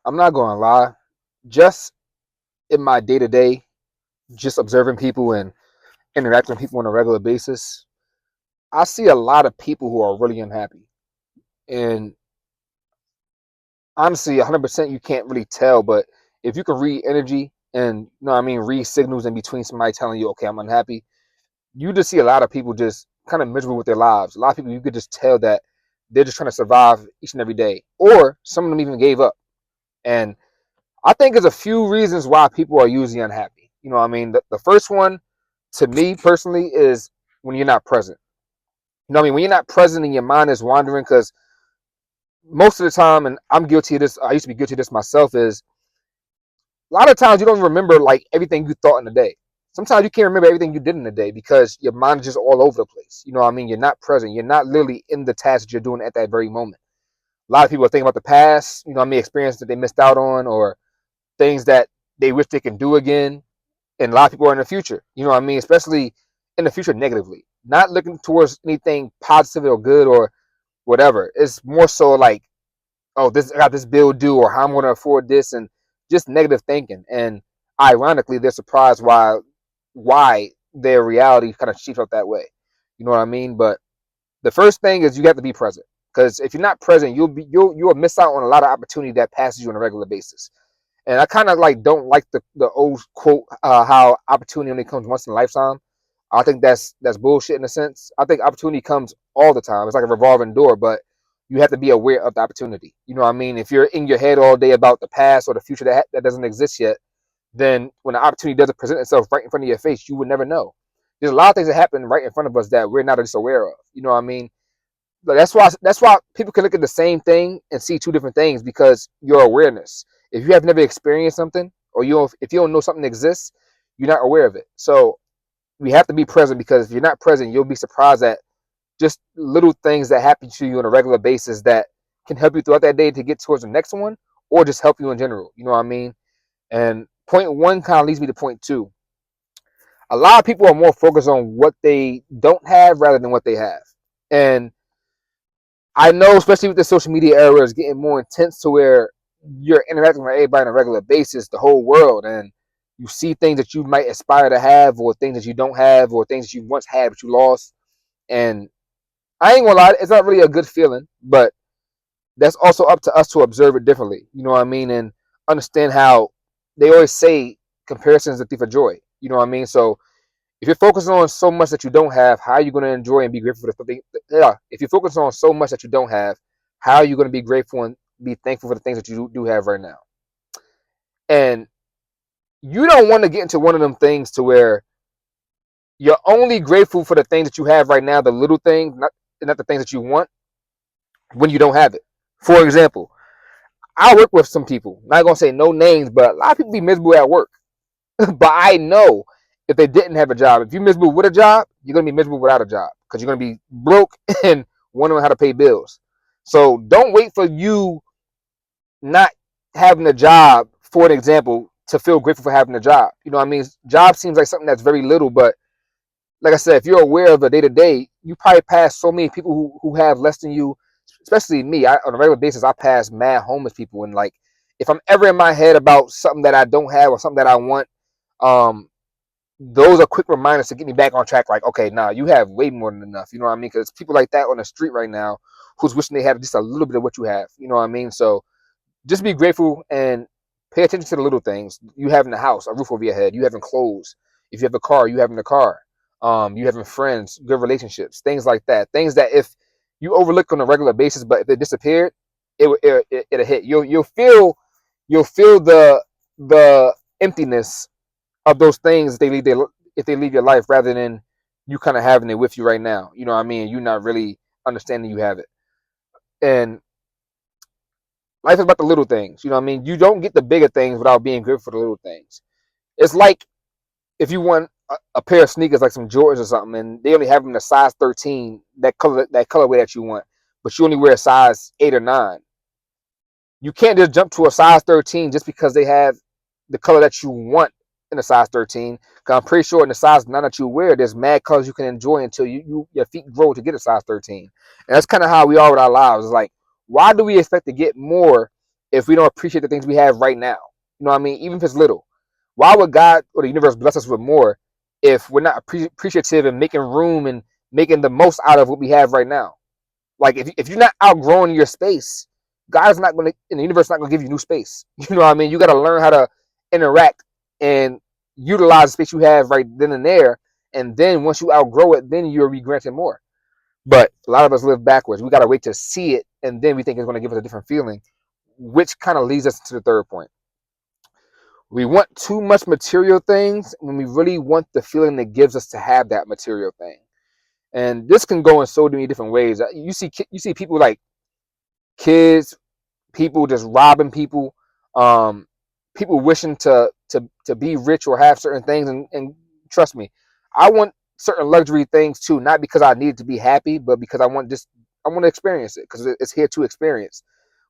I'm not going to lie. Just in my day to day, just observing people and interacting with people on a regular basis, I see a lot of people who are really unhappy. And honestly, 100% you can't really tell, but if you can read energy and, read signals in between somebody telling you, okay, I'm unhappy, you just see a lot of people just kind of miserable with their lives. A lot of people, you could just tell that they're just trying to survive each and every day, or some of them even gave up. And I think there's a few reasons why people are usually unhappy. The first one, to me personally, is when you're not present. When you're not present and your mind is wandering, because most of the time, and I'm guilty of this, I used to be guilty of this myself, is a lot of times you don't remember like everything you thought in the day. Sometimes you can't remember everything you did in the day because your mind is just all over the place. You're not present. You're not literally in the task that you're doing at that very moment. A lot of people are thinking about the past, experiences that they missed out on, or things that they wish they can do again. And a lot of people are in the future, especially in the future negatively, not looking towards anything positive or good or whatever. It's more so like, oh, this, I got this bill due, or how I'm going to afford this, and just negative thinking. And ironically, they're surprised why their reality kind of shapes up that way. You know what I mean? But the first thing is you have to be present, because if you're not present, you'll miss out on a lot of opportunity that passes you on a regular basis. And I kind of like don't like the old quote, how opportunity only comes once in a lifetime. I think that's bullshit in a sense. I think opportunity comes all the time. It's like a revolving door, but you have to be aware of the opportunity. You know what I mean? If you're in your head all day about the past or the future that doesn't exist yet, then when the opportunity doesn't present itself right in front of your face, you would never know. There's a lot of things that happen right in front of us that we're not just aware of. You know what I mean? But that's why people can look at the same thing and see two different things, because your awareness. If you have never experienced something, or if you don't know something exists, you're not aware of it. So we have to be present, because if you're not present, you'll be surprised at just little things that happen to you on a regular basis that can help you throughout that day to get towards the next one, or just help you in general. You know what I mean? And point one kind of leads me to point two. A lot of people are more focused on what they don't have rather than what they have. And I know, especially with the social media era, is getting more intense to where you're interacting with everybody on a regular basis, the whole world, and you see things that you might aspire to have, or things that you don't have, or things that you once had but you lost. And I ain't gonna lie, it's not really a good feeling, but that's also up to us to observe it differently. You know what I mean? And understand how they always say comparison is the thief of joy. You know what I mean? So if you're focusing on so much that you don't have, how are you going to enjoy and be grateful for the something? Yeah, if you focus on so much that you don't have, how are you going to be grateful and be thankful for the things that you do have right now? And you don't want to get into one of them things to where you're only grateful for the things that you have right now, the little things, not the things that you want, when you don't have it. For example, I work with some people, not gonna say no names, but a lot of people be miserable at work. But I know if they didn't have a job, if you're miserable with a job, you're gonna be miserable without a job, because you're gonna be broke and wondering how to pay bills. So don't wait for you not having a job, for an example, to feel grateful for having a job. You know what I mean? Job seems like something that's very little, but like I said, if you're aware of the day to day, you probably pass so many people who have less than you, especially me. On a regular basis, I pass mad homeless people. And like, if I'm ever in my head about something that I don't have or something that I want, um, those are quick reminders to get me back on track. Like, okay, nah, you have way more than enough. You know what I mean? Because people like that on the street right now who's wishing they had just a little bit of what you have. You know what I mean? So just be grateful and pay attention to the little things. You having a house, a roof over your head, you having clothes. If you have a car, you having a car. You having friends, good relationships, things like that. Things that if you overlook on a regular basis, but if it disappeared, it'll hit. You'll feel the emptiness of those things if they leave your life, rather than you kind of having it with you right now. You know what I mean? You're not really understanding you have it. And life is about the little things. You know what I mean? You don't get the bigger things without being grateful for the little things. It's like if you want a pair of sneakers like some Jordans or something, and they only have them in a size 13, that colorway that you want, but you only wear a size 8 or 9. You can't just jump to a size 13 just because they have the color that you want in a size 13. Because I'm pretty sure in the size 9 that you wear, there's mad colors you can enjoy until your feet grow to get a size 13. And that's kind of how we are with our lives. It's like, why do we expect to get more if we don't appreciate the things we have right now. You know what I mean? Even if it's little. Why would God or the universe bless us with more if we're not appreciative and making room and making the most out of what we have right now? Like if you're not outgrowing your space, God's not going to, and the universe is not going to give you new space. You know what I mean? You got to learn how to interact and utilize the space you have right then and there. And then once you outgrow it, then you'll be granted more. But a lot of us live backwards. We got to wait to see it, and then we think it's going to give us a different feeling, which kind of leads us to the third point. We want too much material things when we really want the feeling that gives us to have that material thing. And this can go in so many different ways. You see people like kids, people just robbing people, people wishing to be rich or have certain things. And trust me, I want certain luxury things too, not because I need to be happy, but because I want to experience it because it's here to experience.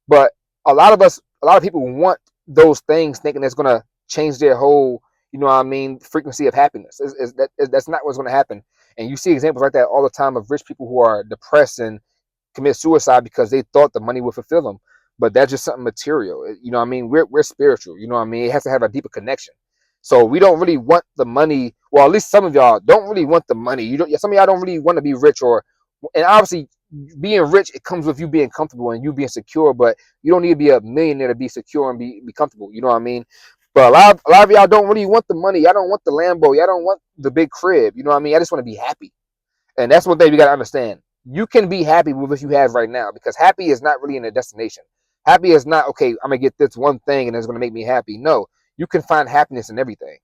But a lot of people want those things thinking that's going to change their whole, you know what I mean, frequency of happiness. That's not what's going to happen. And you see examples like that all the time of rich people who are depressed and commit suicide because they thought the money would fulfill them. But that's just something material. You know what I mean? We're spiritual. You know what I mean? It has to have a deeper connection. So we don't really want the money. Well, at least some of y'all don't really want the money. You don't. Some of y'all don't really want to be rich, and obviously being rich, it comes with you being comfortable and you being secure. But you don't need to be a millionaire to be secure and be comfortable. You know what I mean? But a lot of y'all don't really want the money. Y'all don't want the Lambo. Y'all don't want the big crib. You know what I mean? I just want to be happy. And that's one thing we got to understand. You can be happy with what you have right now because happy is not really in a destination. Happy is not, okay, I'm going to get this one thing and it's going to make me happy. No, you can find happiness in everything.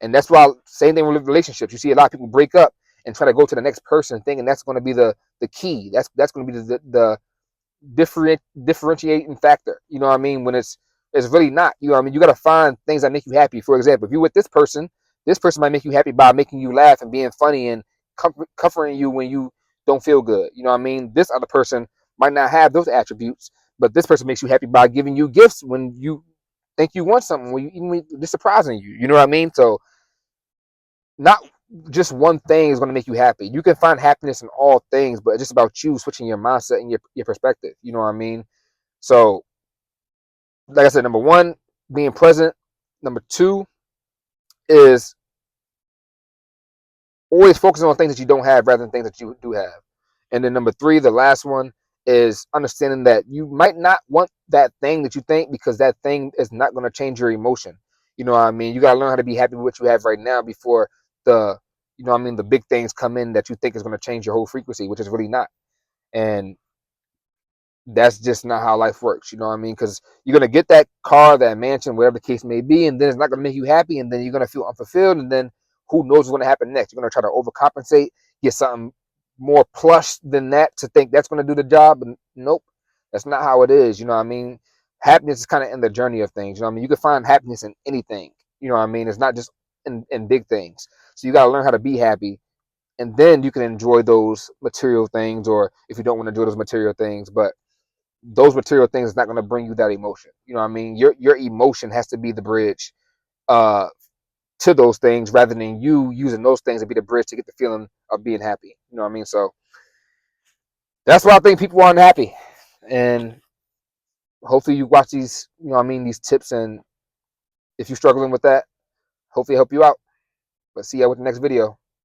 And that's why, same thing with relationships. You see a lot of people break up and try to go to the next person thinking that's going to be the key. That's going to be the differentiating factor. You know what I mean? When it's really not. You know what I mean? You got to find things that make you happy. For example, if you're with this person might make you happy by making you laugh and being funny and comforting you when you don't feel good. You know what I mean? This other person might not have those attributes, but this person makes you happy by giving you gifts when you think you want something, when you even just surprising you. You know what I mean? So not just one thing is going to make you happy. You can find happiness in all things, but it's just about you switching your mindset and your perspective. You know what I mean? So, like I said, number one, being present. Number two is always focusing on things that you don't have rather than things that you do have. And then number three, the last one, is understanding that you might not want that thing that you think because that thing is not going to change your emotion. You know what I mean? You got to learn how to be happy with what you have right now before the, you know what I mean, the big things come in that you think is going to change your whole frequency, which is really not. And that's just not how life works. You know what I mean? Because you're going to get that car, that mansion, whatever the case may be, and then it's not going to make you happy, and then you're going to feel unfulfilled, and then who knows what's going to happen next. You're going to try to overcompensate, get something more plush than that to think that's going to do the job. And nope, that's not how it is. You know what I mean? Happiness is kind of in the journey of things. You know what I mean? You can find happiness in anything. You know what I mean? It's not just in big things. So you got to learn how to be happy, and then you can enjoy those material things, or if you don't want to enjoy those material things, but those material things is not going to bring you that emotion. You know what I mean? Your emotion has to be the bridge uh, to those things rather than you using those things to be the bridge to get the feeling of being happy. You know what I mean? So that's why I think people are unhappy. And hopefully you watch these, you know what I mean, these tips, and if you're struggling with that, hopefully help you out. But see you with the next video.